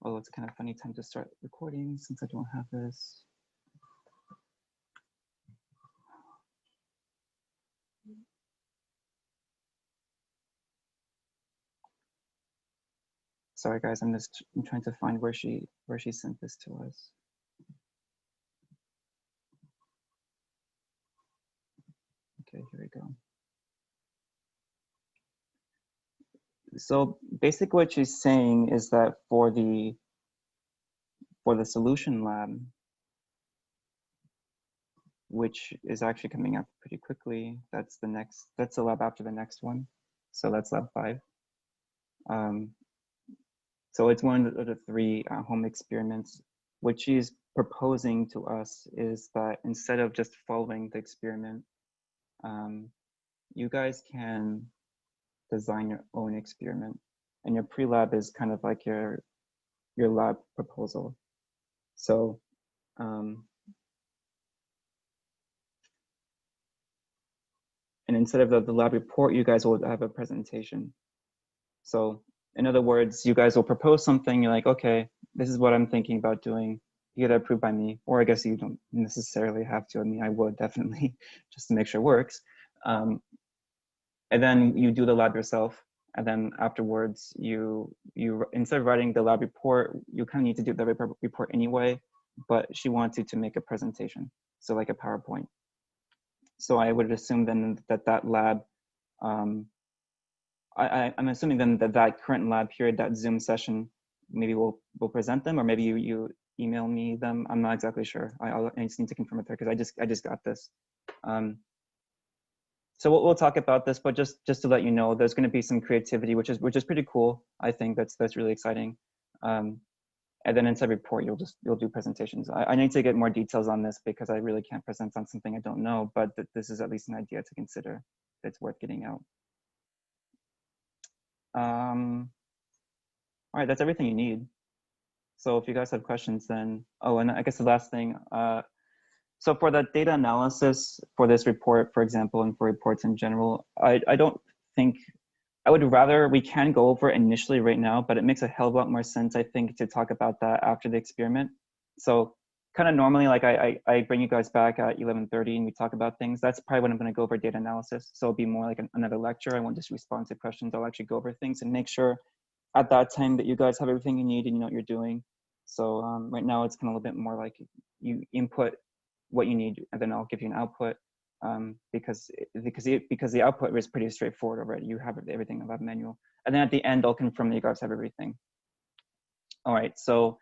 Oh, it's kind of funny time to start recording since I don't have this. Sorry guys, I'm trying to find where she sent this to us. Okay, here we go. So basically what she's saying is that for the solution lab, which is actually coming up pretty quickly, that's the lab after the next one. So that's lab 5. So it's one of the 3 home experiments. What she's proposing to us is that instead of just following the experiment, you guys can design your own experiment, and your pre-lab is kind of like your lab proposal. So and instead of the lab report, you guys will have a presentation. So in other words, you guys will propose something, you're like, okay, this is what I'm thinking about doing. You get it approved by me, or I guess you don't necessarily have to. I mean, I would definitely, just to make sure it works. And then you do the lab yourself. And then afterwards, you instead of writing the lab report, you kind of need to do the report anyway, but she wants you to make a presentation. So like a PowerPoint. So I would assume then that lab, I'm assuming then that current lab here, that Zoom session, maybe we'll present them, or maybe you email me them. I'm not exactly sure. I just need to confirm with her because I just got this. So we'll talk about this, but just to let you know, there's going to be some creativity, which is pretty cool. I think that's really exciting. And then inside report, you'll do presentations. I need to get more details on this because I really can't present on something I don't know, but this is at least an idea to consider. It's worth getting out. All right, that's everything you need. So if you guys have questions, then, oh, and I guess the last thing, so for the data analysis for this report, for example, and for reports in general, I don't think, I would rather, we can go over it initially right now, but it makes a hell of a lot more sense, I think, to talk about that after the experiment. So kind of normally, like I bring you guys back at 11:30 and we talk about things. That's probably when I'm going to go over data analysis. So it'll be more like another lecture. I won't just respond to questions. I'll actually go over things and make sure at that time that you guys have everything you need and you know what you're doing. So right now it's kind of a little bit more like you input what you need and then I'll give you an output because the output is pretty straightforward already. You have everything in lab manual. And then at the end, I'll confirm that you guys have everything. All right, so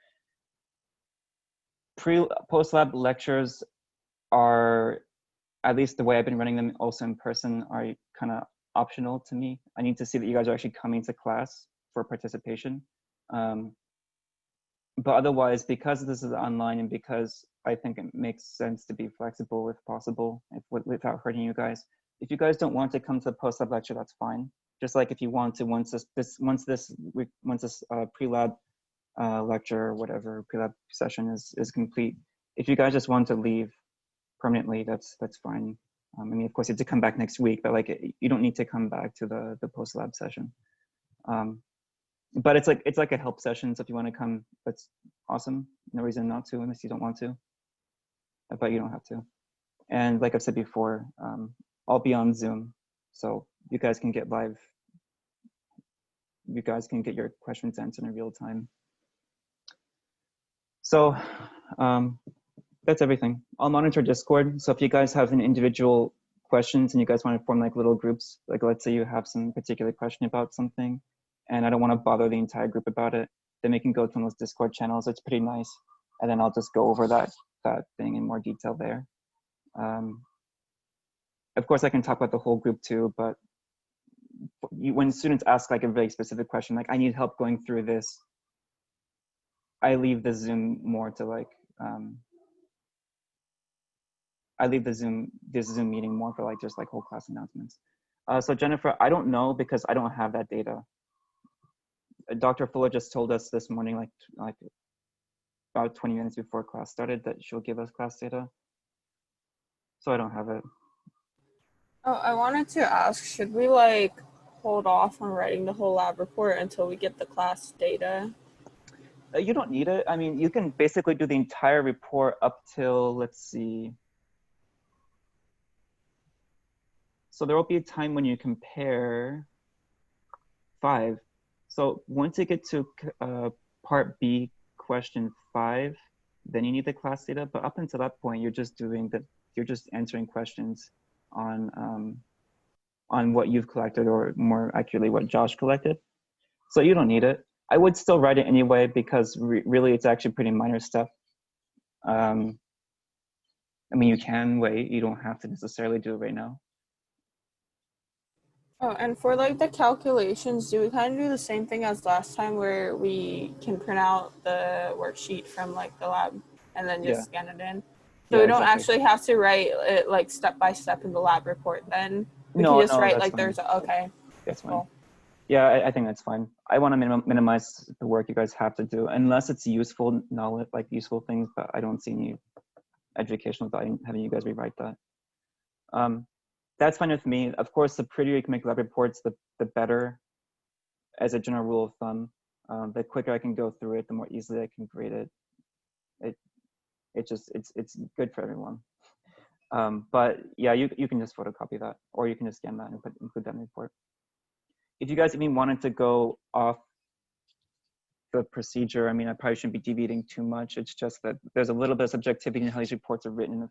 post-lab lectures are, at least the way I've been running them also in person, are kind of optional to me. I need to see that you guys are actually coming to class for participation. But otherwise, because this is online and because I think it makes sense to be flexible if possible, without hurting you guys. If you guys don't want to come to the post-lab lecture, that's fine. Just like if you want to, once this pre-lab lecture or whatever pre-lab session is complete, if you guys just want to leave permanently, that's fine. I mean, of course, you have to come back next week, but like you don't need to come back to the post-lab session. But it's like a help session, so if you want to come, that's awesome. No reason not to, unless you don't want to, but you don't have to. And like I've said before, I'll be on Zoom, so you guys can get live. You guys can get your questions answered in real time. So that's everything. I'll monitor Discord. So if you guys have an individual questions and you guys want to form like little groups, like let's say you have some particular question about something, and I don't want to bother the entire group about it, then we can go to one of those Discord channels. It's pretty nice. And then I'll just go over that thing in more detail there. Of course, I can talk about the whole group too, but when students ask like a very specific question, like I need help going through this, I leave the Zoom more to like, I leave the Zoom meeting more for like just like whole class announcements. So Jennifer, I don't know because I don't have that data. Dr. Fuller just told us this morning, like about 20 minutes before class started, that she'll give us class data. So I don't have it. Oh, I wanted to ask, should we like hold off on writing the whole lab report until we get the class data? You don't need it. I mean, you can basically do the entire report up till, let's see. So there will be a time when you compare 5. So once you get to part B, question 5, then you need the class data. But up until that point, you're just answering questions on what you've collected, or more accurately, what Josh collected. So you don't need it. I would still write it anyway, because really it's actually pretty minor stuff. I mean, you can wait. You don't have to necessarily do it right now. Oh, and for like the calculations, do we kind of do the same thing as last time where we can print out the worksheet from like the lab and then just scan it in? So Yeah, we don't exactly. actually have to write it like step by step in the lab report then? We can just write that's like fine. there's a, okay. That's fine. Cool. Yeah, I think that's fine. I want to minimize the work you guys have to do, unless it's useful knowledge, like useful things, but I don't see any educational value in having you guys rewrite that. That's fine with me. Of course, the prettier you can make lab reports, the better, as a general rule of thumb. The quicker I can go through it, the more easily I can grade it. It's good for everyone. But yeah, you can just photocopy that, or you can just scan that and include that in the report. If you guys even wanted to go off the procedure, I mean, I probably shouldn't be deviating too much. It's just that there's a little bit of subjectivity in how these reports are written in the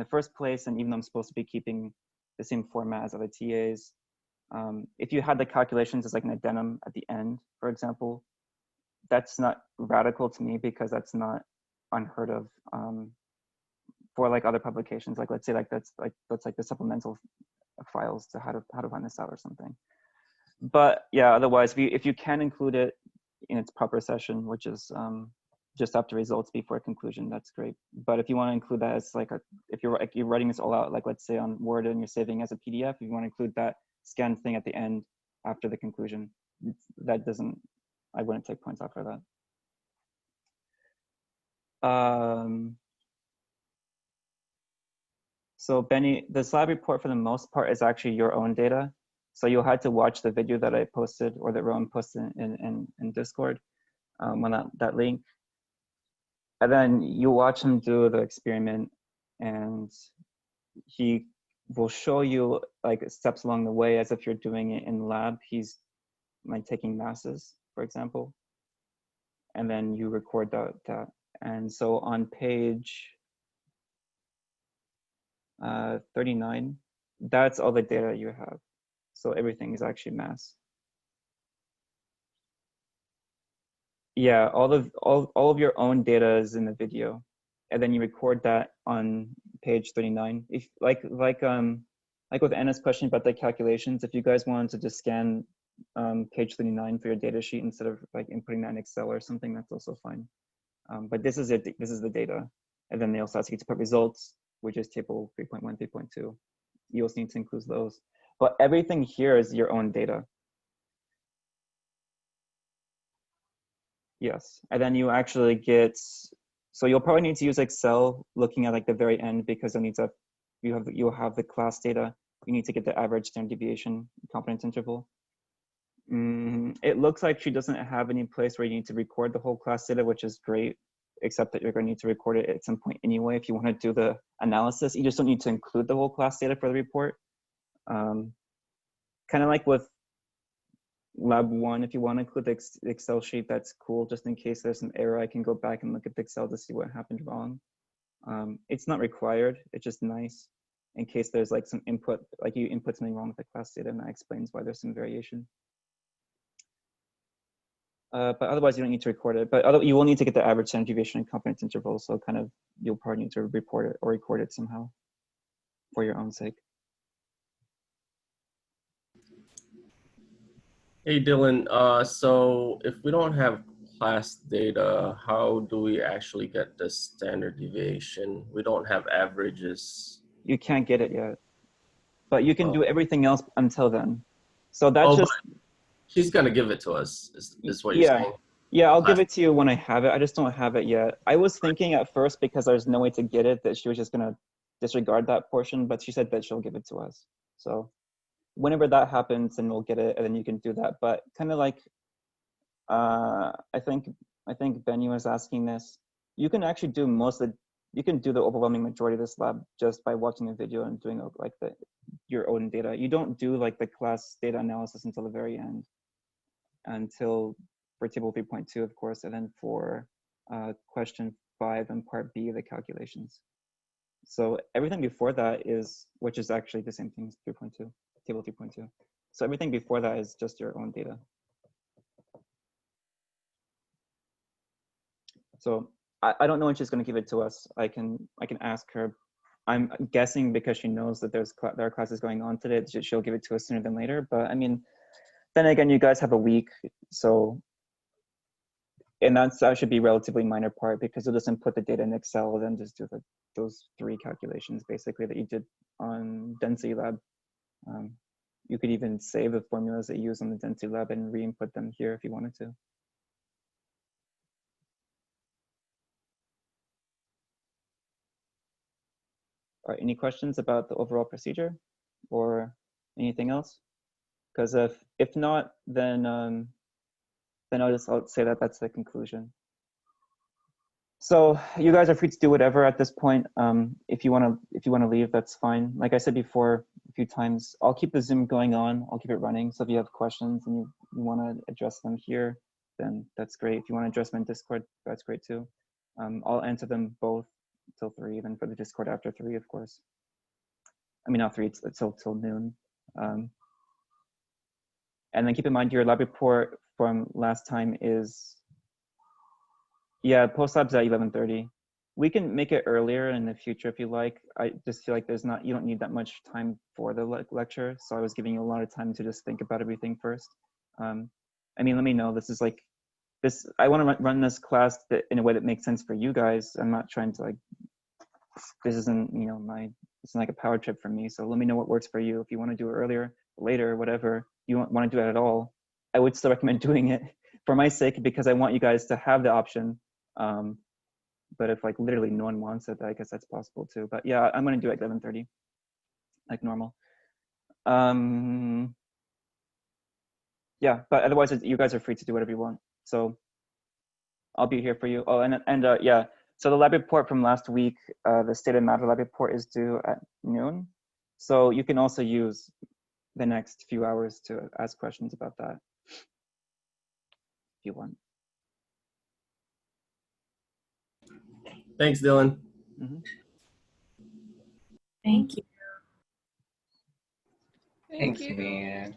first place, and even though I'm supposed to be keeping the same format as other TAs, if you had the calculations as like an addendum at the end, for example, that's not radical to me, because that's not unheard of for like other publications. Like let's say like that's like the supplemental files to how to find this out or something. But yeah, otherwise, if you can include it in its proper session, which is just after results before conclusion, that's great. But if you want to include that as like if you're writing this all out, like let's say on Word and you're saving as a PDF, if you want to include that scanned thing at the end after the conclusion, I wouldn't take points off for that. So Benny, the slide report for the most part is actually your own data. So you'll have to watch the video that I posted, or that Rowan posted in Discord, on that link. And then you watch him do the experiment, and he will show you like steps along the way as if you're doing it in lab. He's like taking masses, for example, and then you record that. And so on page 39, that's all the data you have. So everything is actually mass. Yeah, all of your own data is in the video, and then you record that on page 39. If like with Anna's question about the calculations, if you guys wanted to just scan page 39 for your data sheet instead of like inputting that in Excel or something, that's also fine. But this is it. This is the data, and then they also ask you to put results, which is table 3.1, 3.2. You also need to include those. But everything here is your own data. Yes, and then you actually get, so you'll probably need to use Excel looking at like the very end, because you'll have the class data. You need to get the average standard deviation confidence interval. It looks like she doesn't have any place where you need to record the whole class data, which is great, except that you're going to need to record it at some point anyway if you want to do the analysis. You just don't need to include the whole class data for the report. Kind of like with lab 1, if you want to include the Excel sheet, that's cool. Just in case there's an error, I can go back and look at the Excel to see what happened wrong. It's not required. It's just nice in case there's like some input, like you input something wrong with the class data, and that explains why there's some variation. But otherwise, you don't need to record it. But you will need to get the average standard deviation and confidence interval. So kind of, you'll probably need to report it or record it somehow for your own sake. Hey Dylan, so if we don't have class data, how do we actually get the standard deviation? We don't have averages. You can't get it yet, but you can do everything else until then. So that's just. She's gonna give it to us, is what you're saying? Yeah, I'll give it to you when I have it. I just don't have it yet. I was thinking at first, because there's no way to get it, that she was just gonna disregard that portion, but she said that she'll give it to us. So whenever that happens, then we'll get it, and then you can do that. But kind of like, I think Benny was asking this. You can actually do you can do the overwhelming majority of this lab just by watching a video and doing like your own data. You don't do like the class data analysis until the very end, until for table 3.2, of course, and then for question 5 and part B, the calculations. So everything before that is, which is actually the same thing as 3.2, table 3.2. So everything before that is just your own data. So I don't know when she's going to give it to us. I can ask her. I'm guessing because she knows that there are classes going on today, she'll give it to us sooner than later. But I mean, then again, you guys have a week, so, and that should be a relatively minor part because you'll just input the data in Excel, then just do those 3 calculations basically that you did on density lab. You could even save the formulas that you use on the density lab and re-input them here if you wanted to. All right, any questions about the overall procedure or anything else? Because if not, then I'll say that that's the conclusion. So you guys are free to do whatever at this point. If you want to leave, that's fine. Like I said before a few times, I'll keep the Zoom going on. I'll keep it running. So if you have questions and you want to address them here, then that's great. If you want to address them in Discord, that's great too. I'll answer them both till 3, then for the Discord after 3, of course. I mean, not 3, it's till noon. And then keep in mind your lab report from last time is, yeah, post lab's at 11:30. We can make it earlier in the future if you like. I just feel like you don't need that much time for the lecture. So I was giving you a lot of time to just think about everything first. I mean, let me know. This is like, I want to run this class in a way that makes sense for you guys. I'm not trying to this isn't, it's like a power trip for me. So let me know what works for you. If you want to do it earlier, later, whatever, you don't want to do it at all, I would still recommend doing it for my sake, because I want you guys to have the option. But if literally no one wants it, I guess that's possible too. But yeah, I'm going to do it at 11:30, like normal. Yeah, but otherwise you guys are free to do whatever you want. So I'll be here for you. Oh, and yeah. So the lab report from last week, the state of matter lab report is due at noon. So you can also use the next few hours to ask questions about that if you want. Thanks, Dylan. Mm-hmm. Thank you. Thank Thanks, you. man.